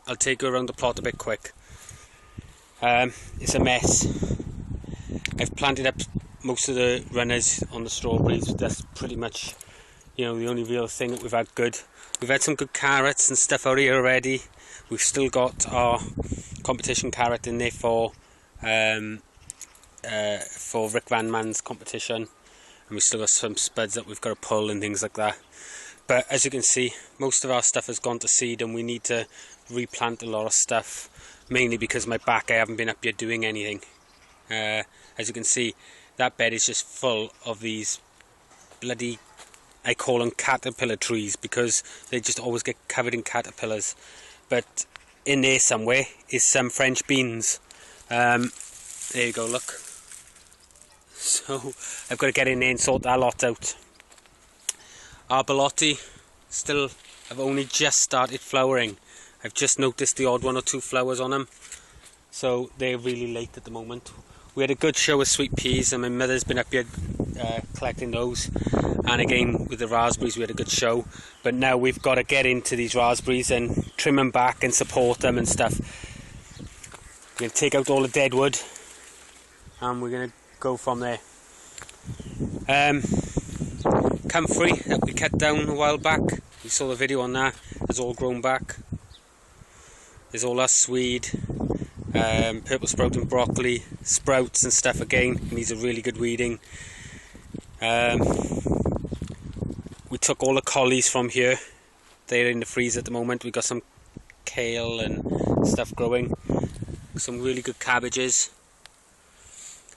I'll take you around the plot a bit quick. It's a mess. I've planted up most of the runners on the strawberries. That's pretty much, you know, the only real thing that we've had good. We've had some good carrots and stuff out here already. We've still got our competition carrot in there for Rick Van Man's competition, and we've still got some spuds that we've got to pull and things like that. But as you can see, most of our stuff has gone to seed, and we need to replant a lot of stuff, mainly because my back, I haven't been up here doing anything. As you can see, that bed is just full of these bloody, I call them caterpillar trees, because they just always get covered in caterpillars. But in there somewhere is some French beans. There you go, look. So I've got to get in there and sort that lot out. Our Belotti still have only just started flowering. I've just noticed the odd 1 or 2 flowers on them, so they're really late at the moment. We had a good show of sweet peas, and my mother's been up here collecting those, and again with the raspberries we had a good show. But now we've got to get into these raspberries and trim them back and support them and stuff. We're going to take out all the dead wood, and we're going to go from there. Comfrey that we cut down a while back, you saw the video on that, has all grown back. There's all our swede, purple sprout and broccoli, sprouts and stuff again, needs a really good weeding. We took all the collies from here, they're in the freezer at the moment. We've got some kale and stuff growing, some really good cabbages,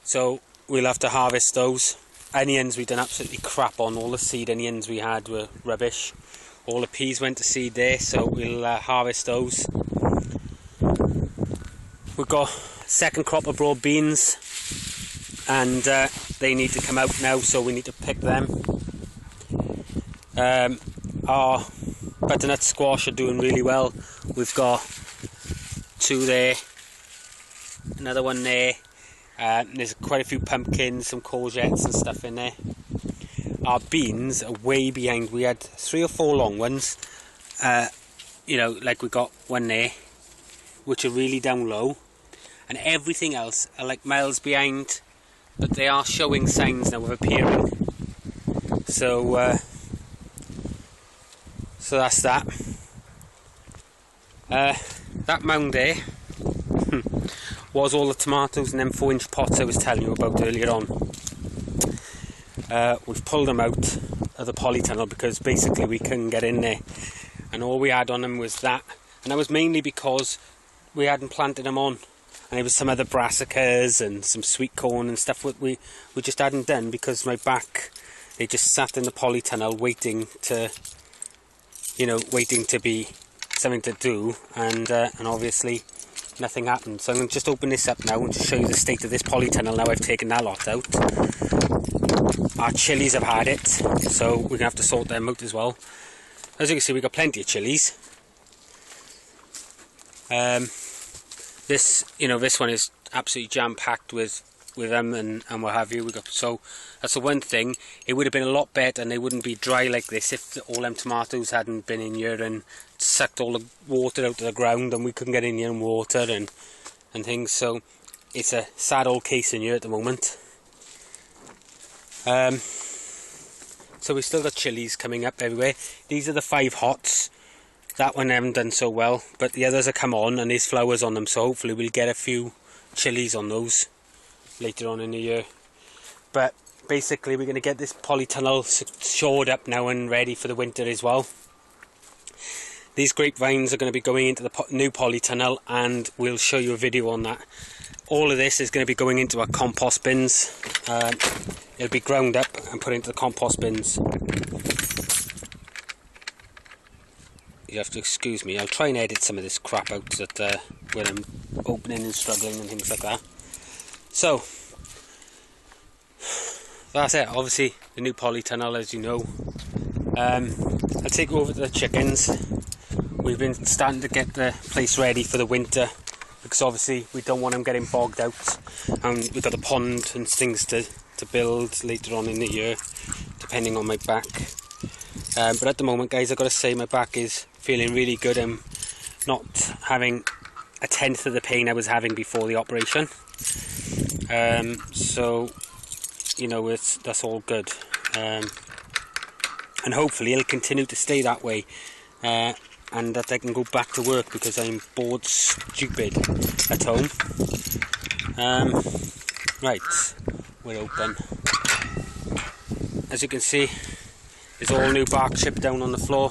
so we'll have to harvest those. Onions we done absolutely crap on. All the seed onions we had were rubbish. All the peas went to seed there, so we'll harvest those. We've got second crop of broad beans, and they need to come out now, so we need to pick them. Our butternut squash are doing really well. We've got 2 there, another one there. There's quite a few pumpkins, some courgettes and stuff in there. Our beans are way behind. We had 3 or 4 long ones, you know, like we got one there, which are really down low, and everything else are like miles behind, but they are showing signs now of appearing. So that's that. That mound there was all the tomatoes in them 4-inch pots I was telling you about earlier on. We've pulled them out of the polytunnel because basically we couldn't get in there, and all we had on them was that, and that was mainly because we hadn't planted them on, and there was some other brassicas and some sweet corn and stuff we just hadn't done, because my back, they just sat in the polytunnel waiting to, you know, waiting to be something to do, and obviously nothing happened. So I'm going to just open this up now and just show you the state of this polytunnel now I've taken that lot out. Our chilies have had it, so we're going to have to sort them out as well. As you can see, we've got plenty of chilies. This, you know, this one is absolutely jam-packed with them and what have you. So that's the one thing. It would have been a lot better, and they wouldn't be dry like this if all them tomatoes hadn't been in here and sucked all the water out of the ground, and we couldn't get in here and water and things. So it's a sad old case in here at the moment. So we've still got chilies coming up everywhere. These are the 5 hots. That one I haven't done so well, but the others have come on and there's flowers on them, so hopefully we'll get a few chilies on those later on in the year. But basically we're going to get this polytunnel shored up now and ready for the winter as well. These grapevines are going to be going into the new polytunnel, and we'll show you a video on that. All of this is going to be going into our compost bins. It'll be ground up and put into the compost bins. You have to excuse me, I'll try and edit some of this crap out that when I'm opening and struggling and things like that. So that's it. Obviously the new polytunnel, as you know. I'll take you over to the chickens. We've been starting to get the place ready for the winter, because obviously we don't want them getting bogged out, and we've got the pond and things to build later on in the year, depending on my back. But at the moment, guys, I've got to say my back is feeling really good. I'm not having a tenth of the pain I was having before the operation. So, you know, that's all good. And hopefully it'll continue to stay that way. And that I can go back to work, because I'm bored stupid at home. Right, we're open. As you can see, there's all new bark chip down on the floor,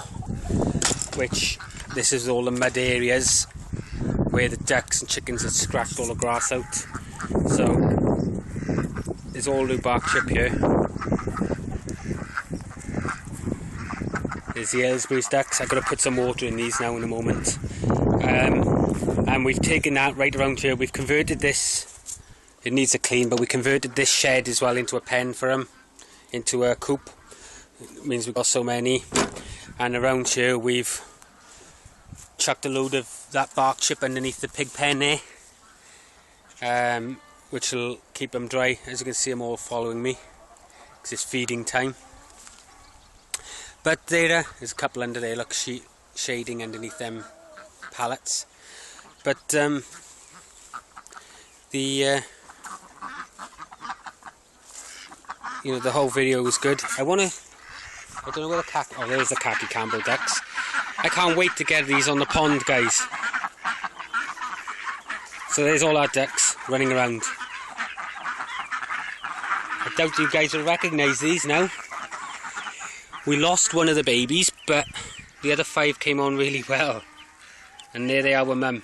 which this is all the mud areas where the ducks and chickens had scratched all the grass out. So there's all new bark chip here. There's the Aylesbury's ducks. I've got to put some water in these now in a moment. And we've taken that right around here. We've converted this, it needs a clean, but we converted this shed as well into a pen for them, into a coop. It means we've got so many. And around here we've chucked a load of that bark chip underneath the pig pen there, which will keep them dry. As you can see, I'm all following me because it's feeding time. But there's a couple under there, look, shading underneath them pallets. But you know, the whole video was good. I don't know where the khaki, oh, there's the khaki Campbell ducks. I can't wait to get these on the pond, guys. So there's all our ducks running around. I doubt you guys will recognise these now. We lost one of the babies, but the other 5 came on really well. And there they are with Mum.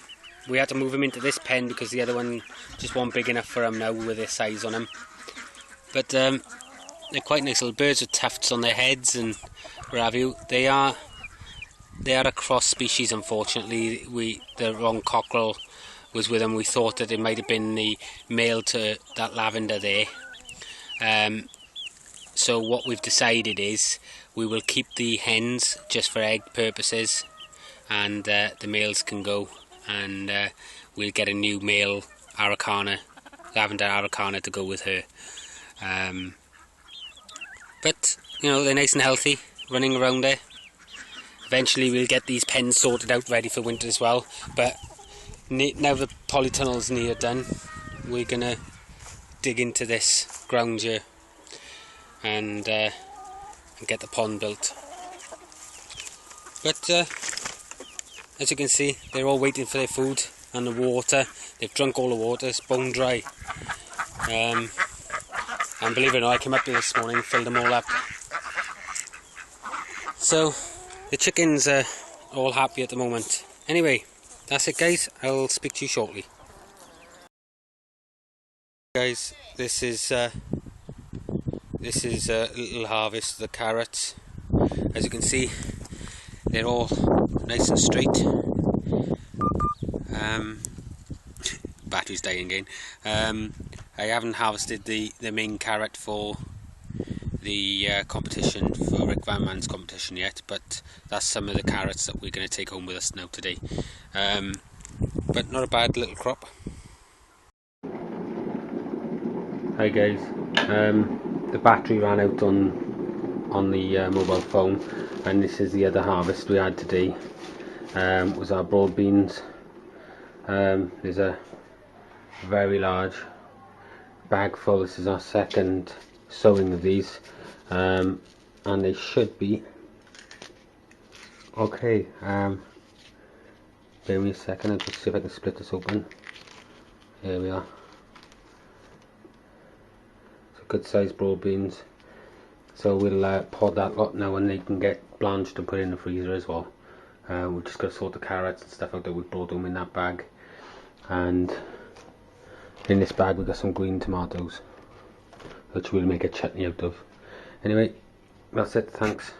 We had to move them into this pen because the other one just wasn't big enough for them now with their size on them. But they're quite nice little birds with tufts on their heads and what have you. They are a cross species, unfortunately. The wrong cockerel was with them. We thought that it might have been the male to that lavender there. So what we've decided is we will keep the hens just for egg purposes, and the males can go, and we'll get a new male Araucana, lavender Araucana, to go with her. But you know, they're nice and healthy running around there. Eventually we'll get these pens sorted out ready for winter as well, but now the polytunnel's near done, we're gonna dig into this ground here and get the pond built. But as you can see, they're all waiting for their food and the water. They've drunk all the water, it's bone dry. And believe it or not, I came up here this morning and filled them all up. So the chickens are all happy at the moment. Anyway, that's it, guys. I'll speak to you shortly. Guys, this is a little harvest of the carrots. As you can see, they're all nice and straight. Battery's dying again. I haven't harvested the main carrot for the competition, for Rick Van Man's competition yet, but that's some of the carrots that we're going to take home with us now today. But not a bad little crop. Hi guys, the battery ran out on the mobile phone, and this is the other harvest we had today. Was our broad beans. There's a very large bag full. This is our second sowing of these, and they should be okay. Bear me a second, I'll just see if I can split this open. Here we are. So good sized broad beans. So we'll pod that lot now, and they can get blanched and put in the freezer as well. We've just got to sort the carrots and stuff out that we've brought home in that bag, and in this bag we've got some green tomatoes which we'll make a chutney out of. Anyway, that's it, thanks.